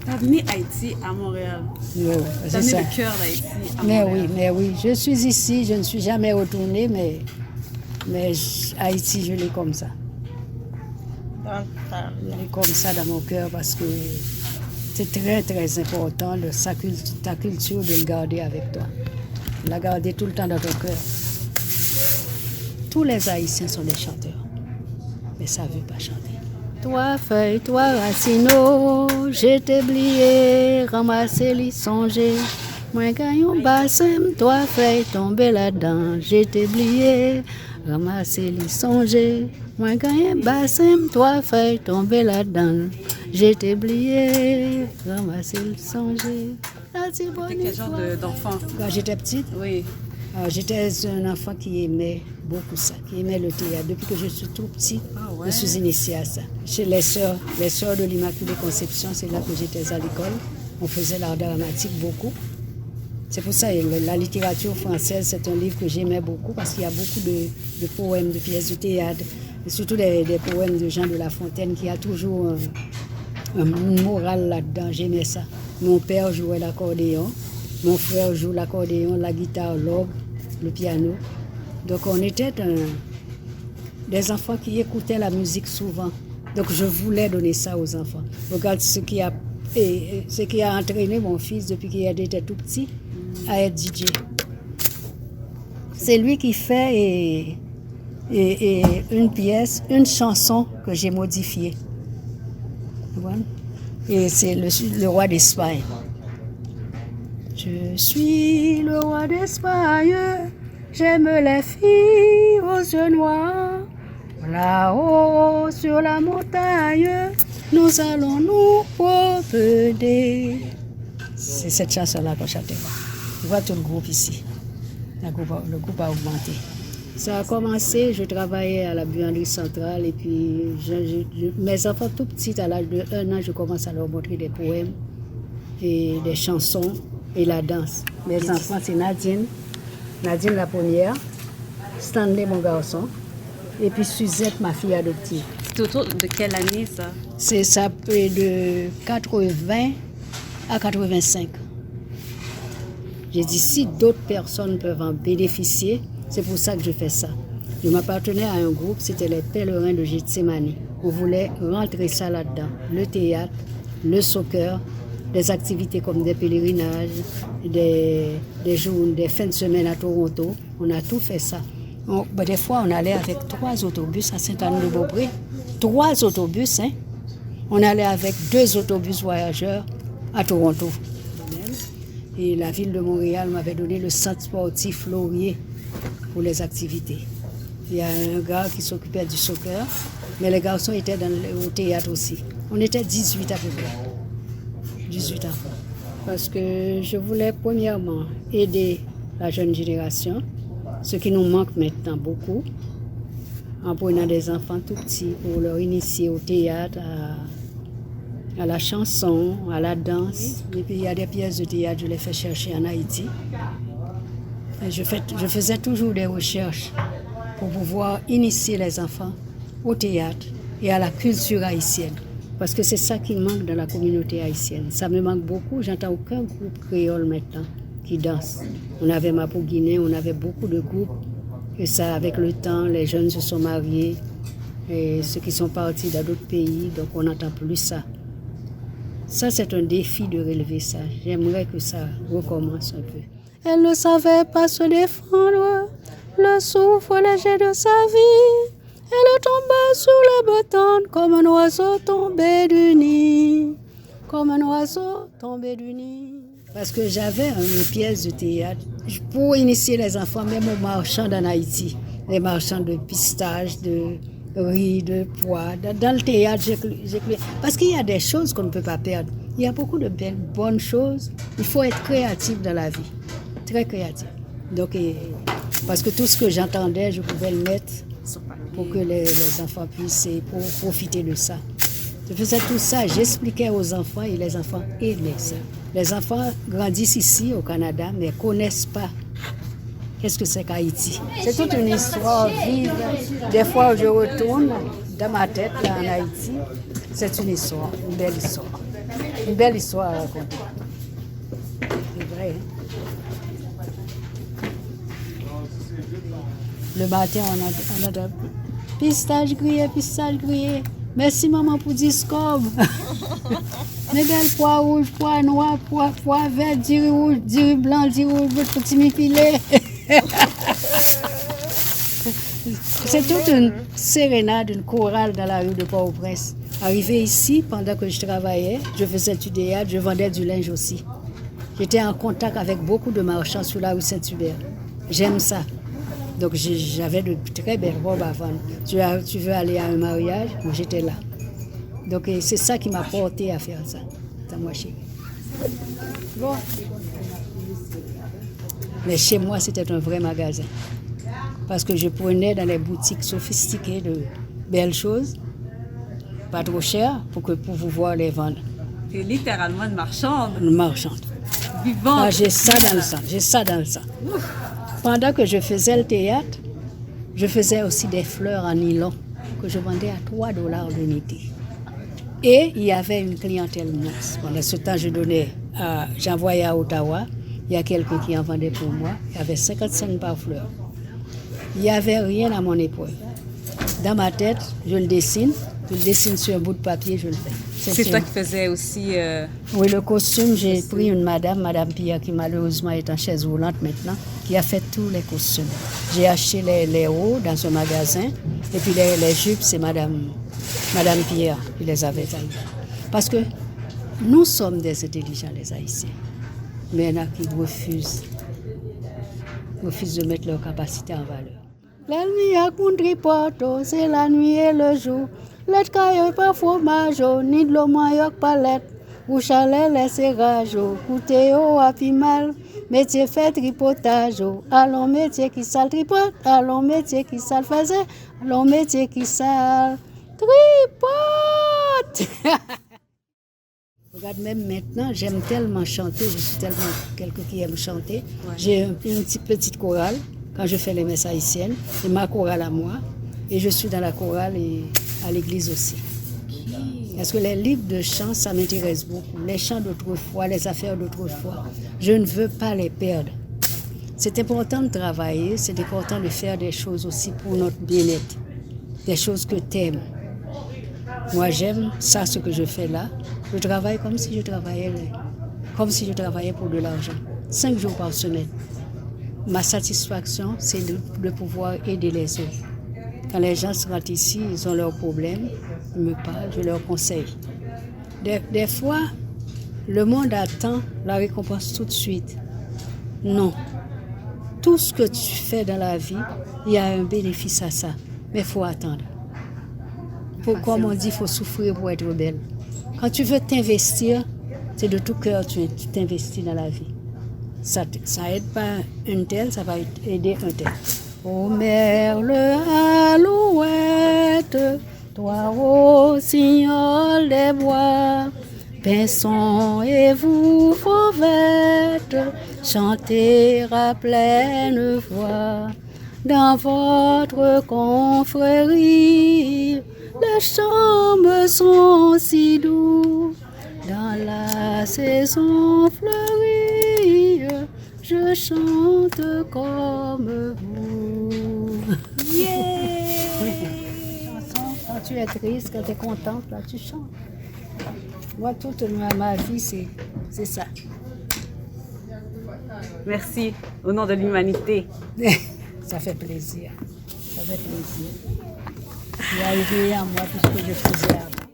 T'as amené Haïti à Montréal. Oui, T'as c'est amené ça. le cœur d'Haïti à Montréal. Mais oui, je suis ici, je ne suis jamais retournée, mais Haïti, je l'ai comme ça. Je l'ai comme ça dans mon cœur parce que c'est très, très important ta culture de le garder avec toi. La garder tout le temps dans ton cœur. Tous les Haïtiens sont des chanteurs, mais ça ne veut pas chanter. Toi, feuille, toi, racino, j'ai oublié, ramasser les songer. Moi, gagne un bassin, toi, feuille, tomber là-dedans, j'ai oublié, ramasser les songer. Moi, gagne un bassin, toi, feuille, tomber là-dedans, j'ai oublié, ramasser les songer. T'es quel genre d'enfant? Quand j'étais petite, Oui. j'étais un enfant qui aimait beaucoup ça, qui aimait le théâtre. Depuis que je suis tout petit, ouais. je suis initiée à ça. Chez les sœurs de l'Immaculée Conception, c'est là que j'étais à l'école. On faisait l'art dramatique beaucoup. C'est pour ça que la littérature française, c'est un livre que j'aimais beaucoup parce qu'il y a beaucoup de poèmes, de pièces de théâtre, et surtout des poèmes de Jean de La Fontaine qui a toujours une morale là-dedans. J'aimais ça. Mon père jouait l'accordéon, mon frère joue l'accordéon, la guitare, l'orgue, le piano. Donc on était des enfants qui écoutaient la musique souvent. Donc je voulais donner ça aux enfants. Regarde ce qui a entraîné mon fils depuis qu'il était tout petit à être DJ. C'est lui qui fait une pièce, une chanson que j'ai modifiée. Voilà. Et c'est le roi d'Espagne. Je suis le roi d'Espagne, j'aime les filles aux yeux noirs. Là-haut sur la montagne, nous allons nous promener. C'est cette chanson-là qu'on chantait. Tu vois tout le groupe ici. Le groupe a augmenté. Ça a commencé, je travaillais à la buanderie centrale et puis mes enfants tout petits, à l'âge de 1 an, je commence à leur montrer des poèmes et des chansons et la danse. Mes enfants, c'est Nadine la première, Stanley mon garçon, et puis Suzette, ma fille adoptive. C'est autour de quelle année ça? Ça peut de 80 à 85. J'ai dit, si d'autres personnes peuvent en bénéficier, c'est pour ça que je fais ça. Je m'appartenais à un groupe, c'était les pèlerins de Gethsémani. On voulait rentrer ça là-dedans. Le théâtre, le soccer, des activités comme des pèlerinages, des jours, des fins de semaine à Toronto. On a tout fait ça. Des fois, on allait avec 3 autobus à Sainte-Anne-de-Beaupré. 3 autobus, hein? On allait avec 2 autobus voyageurs à Toronto. Et la ville de Montréal m'avait donné le centre sportif Laurier pour les activités. Il y a un gars qui s'occupait du soccer, mais les garçons étaient au théâtre aussi. On était 18 à peu près. 18 enfants. Parce que je voulais premièrement aider la jeune génération, ce qui nous manque maintenant beaucoup, en prenant des enfants tout petits pour leur initier au théâtre, à la chanson, à la danse. Et puis il y a des pièces de théâtre, je les fais chercher en Haïti. Et je faisais toujours des recherches pour pouvoir initier les enfants au théâtre et à la culture haïtienne. Parce que c'est ça qui manque dans la communauté haïtienne. Ça me manque beaucoup. J'entends aucun groupe créole maintenant qui danse. On avait Mapou Guinée, on avait beaucoup de groupes. Et ça, avec le temps, les jeunes se sont mariés. Et ceux qui sont partis dans d'autres pays, donc on n'entend plus ça. Ça, c'est un défi de relever ça. J'aimerais que ça recommence un peu. Elle ne savait pas se défendre, le souffle léger de sa vie. Elle tomba sur le bâton comme un oiseau tombé du nid. Comme un oiseau tombé du nid. Parce que j'avais une pièce de théâtre pour initier les enfants, même aux marchands en Haïti. Les marchands de pistaches, de riz, de pois. Dans le théâtre, parce qu'il y a des choses qu'on ne peut pas perdre. Il y a beaucoup de belles, bonnes choses. Il faut être créatif dans la vie. Très créatif. Donc, parce que tout ce que j'entendais, je pouvais le mettre pour que les enfants puissent profiter de ça. Je faisais tout ça, j'expliquais aux enfants et les enfants aimaient ça. Les enfants grandissent ici au Canada, mais ne connaissent pas qu'est-ce que c'est qu'Haïti. C'est toute une histoire vive. Des fois, je retourne dans ma tête là, en Haïti. C'est une histoire, une belle histoire. Une belle histoire à raconter. C'est vrai. Hein? Le matin, on entend pistache grillé. Merci maman pour 10 cobs. Les belles pois rouges, pois noirs, pois verts, diri rouge, diri blanc, diri rouge, petit mi-filet. C'est toute une sérénade, une chorale dans la rue de Port-au-Prince. Arrivé ici, pendant que je travaillais, je faisais du théâtre, je vendais du linge aussi. J'étais en contact avec beaucoup de marchands sur la rue Saint-Hubert. J'aime ça. Donc j'avais de très belles robes à vendre. Tu veux aller à un mariage? Moi j'étais là. Donc c'est ça qui m'a porté à faire ça. Ça m'a chéri. Bon. Mais chez moi c'était un vrai magasin. Parce que je prenais dans les boutiques sophistiquées de belles choses, pas trop chères, pour pouvoir les vendre. C'est littéralement une marchande. Une marchande. Vivante. Ah, j'ai ça dans le sang. Pendant que je faisais le théâtre, je faisais aussi des fleurs en nylon que je vendais à $3 l'unité. Et il y avait une clientèle immense. Pendant ce temps, j'envoyais à Ottawa. Il y a quelqu'un qui en vendait pour moi. Il y avait 50 cents par fleur. Il n'y avait rien à mon épreuve. Dans ma tête, je le dessine sur un bout de papier, je le fais. C'est toi qui faisais aussi... Oui, le costume, j'ai pris une Madame Pierre, qui malheureusement est en chaise roulante maintenant, qui a fait tous les costumes. J'ai acheté les hauts dans un magasin, et puis les jupes, c'est Madame Pierre qui les avait taillées. Parce que nous sommes des intelligents, les Haïtiens. Mais il y en a qui refusent de mettre leur capacité en valeur. La nuit à Coundripoto, c'est la nuit et le jour. Let caillou pas fromage, ni de l'eau maillot palette. Ou chalet laissez rage, coûté au happy mal. Métier fait tripotage, allons métier qui sale tripote, allons métier qui sale faisait, allons métier qui sale tripote. Regarde, même maintenant, j'aime tellement chanter, je suis tellement quelqu'un qui aime chanter. Ouais. J'ai une petite chorale quand je fais les messes haïtiennes, c'est ma chorale à moi, et je suis dans la chorale et à l'église aussi. Parce que les livres de chants, ça m'intéresse beaucoup. Les chants d'autrefois, les affaires d'autrefois, je ne veux pas les perdre. C'est important de travailler, c'est important de faire des choses aussi pour notre bien-être, des choses que tu aimes. Moi, j'aime ça, ce que je fais là. Je travaille comme si je travaillais pour de l'argent, 5 jours par semaine. Ma satisfaction, c'est de pouvoir aider les autres. Quand les gens se rendent ici, ils ont leurs problèmes, ils me parlent, je leur conseille. Des fois, le monde attend la récompense tout de suite. Non. Tout ce que tu fais dans la vie, il y a un bénéfice à ça, mais il faut attendre. Comme on dit, il faut souffrir pour être belle. Quand tu veux t'investir, c'est de tout cœur tu t'investis dans la vie. Ça aide pas un tel, ça va aider un tel. Ô merle alouette, toi rossignol des bois, pinsons et vous fauvettes, chantez à pleine voix. Dans votre confrérie, les chants me sont si doux. Dans la saison fleurie, je chante comme vous. Yeah! Quand tu es triste, quand tu es contente, là, tu chantes. Moi, toute ma vie, c'est ça. Merci, au nom de l'humanité. Ça fait plaisir. Ça fait plaisir. Il est arrivé à moi tout ce que je faisais avant.